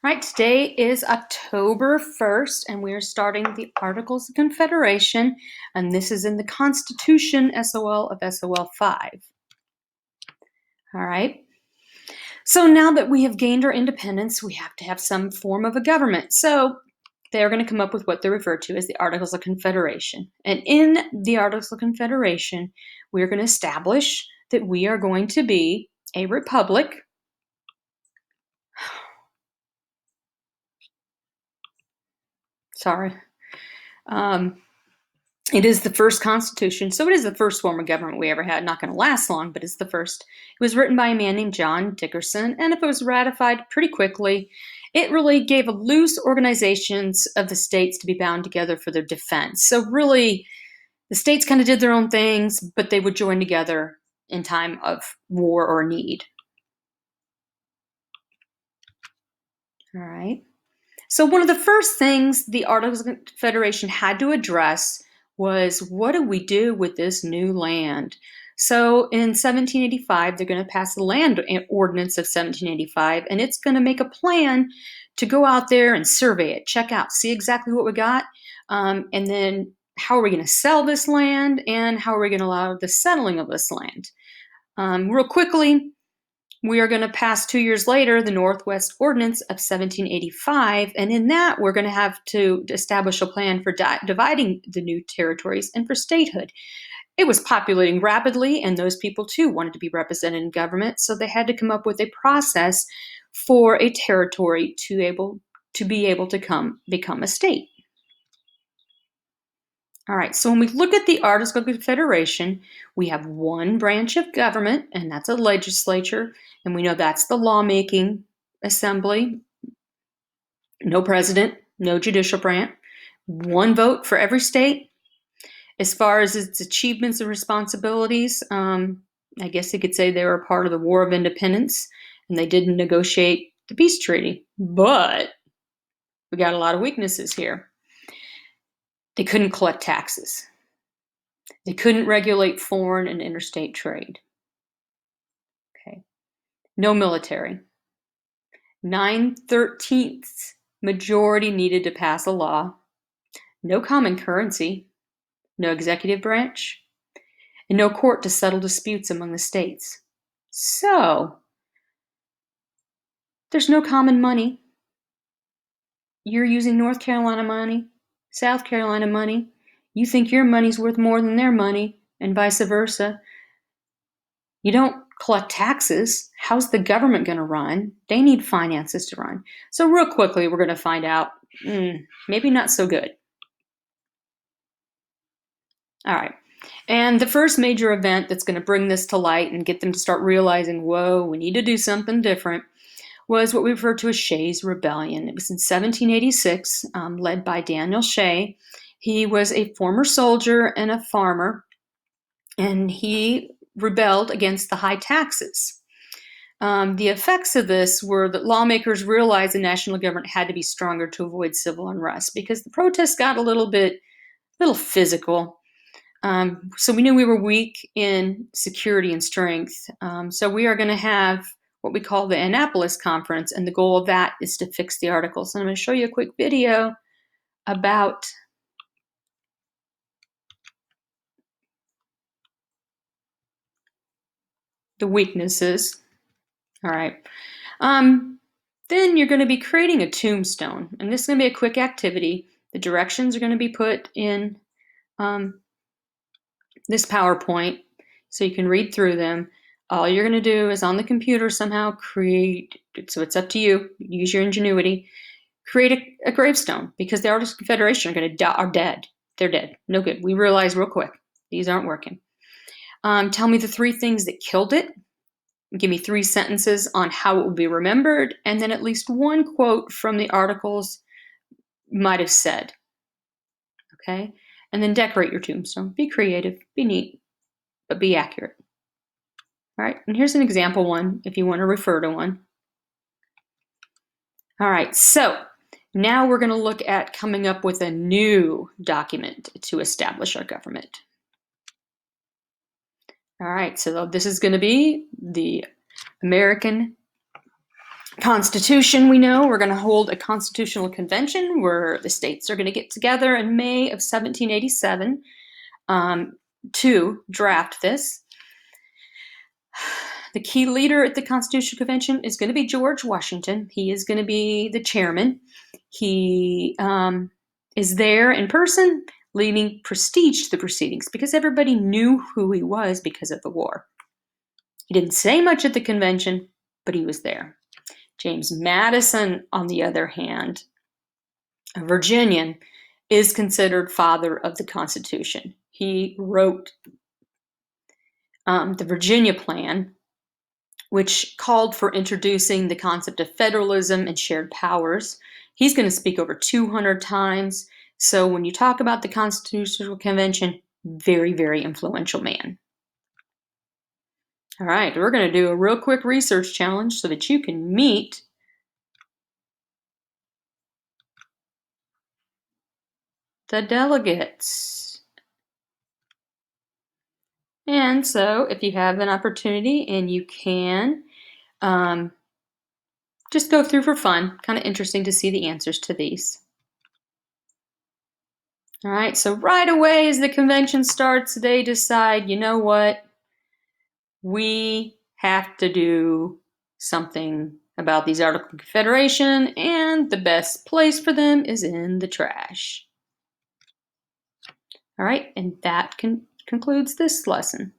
Right, today is October 1st, and we are starting the Articles of Confederation, and this is in the Constitution SOL of SOL 5. All right. So now that we have gained our independence, we have to have some form of a government. So they're going to come up with what they refer to as the Articles of Confederation. And in the Articles of Confederation, we're going to establish that we are going to be a republic. Sorry. It is the first constitution, so it is the first form of government we ever had. Not going to last long, but it's the first. It was written by a man named John Dickerson, and if it was ratified pretty quickly, it really gave a loose organizations of the states to be bound together for their defense. So really, the states kind of did their own things, but they would join together in time of war or need. All right. So one of the first things the Articles of Confederation had to address was, what do we do with this new land? So in 1785, they're going to pass the Land Ordinance of 1785, and it's going to make a plan to go out there and survey it, check out, see exactly what we got, and then how are we going to sell this land, and how are we going to allow the settling of this land. Real quickly, we are going to pass 2 years later the Northwest Ordinance of 1785, and in that we're going to have to establish a plan for dividing the new territories and for statehood. It was populating rapidly, and those people too wanted to be represented in government, so they had to come up with a process for a territory to be able to become a state. All right, so when we look at the Articles of Confederation, we have one branch of government, and that's a legislature, and we know that's the lawmaking assembly. No president, no judicial branch, one vote for every state. As far as its achievements and responsibilities, I guess you could say they were a part of the War of Independence, and they didn't negotiate the peace treaty, but we got a lot of weaknesses here. They couldn't collect taxes. They couldn't regulate foreign and interstate trade. Okay. No military. 9/13 majority needed to pass a law. No common currency. No executive branch. And no court to settle disputes among the states. So, there's no common money. You're using North Carolina money, South Carolina money. You think your money's worth more than their money, and vice versa. You don't collect taxes. How's the government going to run? They need finances to run. So real quickly, we're going to find out, maybe not so good. All right. And the first major event that's going to bring this to light and get them to start realizing, whoa, we need to do something different, was what we refer to as Shays' Rebellion. It was in 1786, led by Daniel Shay. He was a former soldier and a farmer, and he rebelled against the high taxes. The effects of this were that lawmakers realized the national government had to be stronger to avoid civil unrest because the protests got a little physical. So we knew we were weak in security and strength. So we are going to have what we call the Annapolis Conference, and the goal of that is to fix the articles. And I'm going to show you a quick video about the weaknesses. All right. Then you're going to be creating a tombstone, and this is going to be a quick activity. The directions are going to be put in this PowerPoint so you can read through them. All you're going to do is on the computer somehow create, so it's up to you, use your ingenuity, create a gravestone, because the Articles of Confederation are dead. They're dead. No good. We realize real quick, these aren't working. Tell me the 3 things that killed it. Give me 3 sentences on how it will be remembered, and then at least 1 quote from the articles might have said. Okay? And then decorate your tombstone. Be creative, be neat, but be accurate. All right, and here's an example one if you want to refer to one. All right, so now we're going to look at coming up with a new document to establish our government. All right, so this is going to be the American Constitution, we know we're going to hold a constitutional convention where the states are going to get together in May of 1787 to draft this. The key leader at the Constitutional Convention is going to be George Washington. He is going to be the chairman. He is there in person, leading prestige to the proceedings because everybody knew who he was because of the war. He didn't say much at the convention, but he was there. James Madison, on the other hand, a Virginian, is considered father of the Constitution. He wrote the Virginia Plan, which called for introducing the concept of federalism and shared powers. He's going to speak over 200 times. So when you talk about the Constitutional Convention, very, very influential man. All right, we're going to do a real quick research challenge so that you can meet the delegates. And so if you have an opportunity and you can, just go through for fun. Kind of interesting to see the answers to these. All right, so right away as the convention starts, they decide, you know what? We have to do something about these Articles of Confederation, and the best place for them is in the trash. All right, and that concludes this lesson.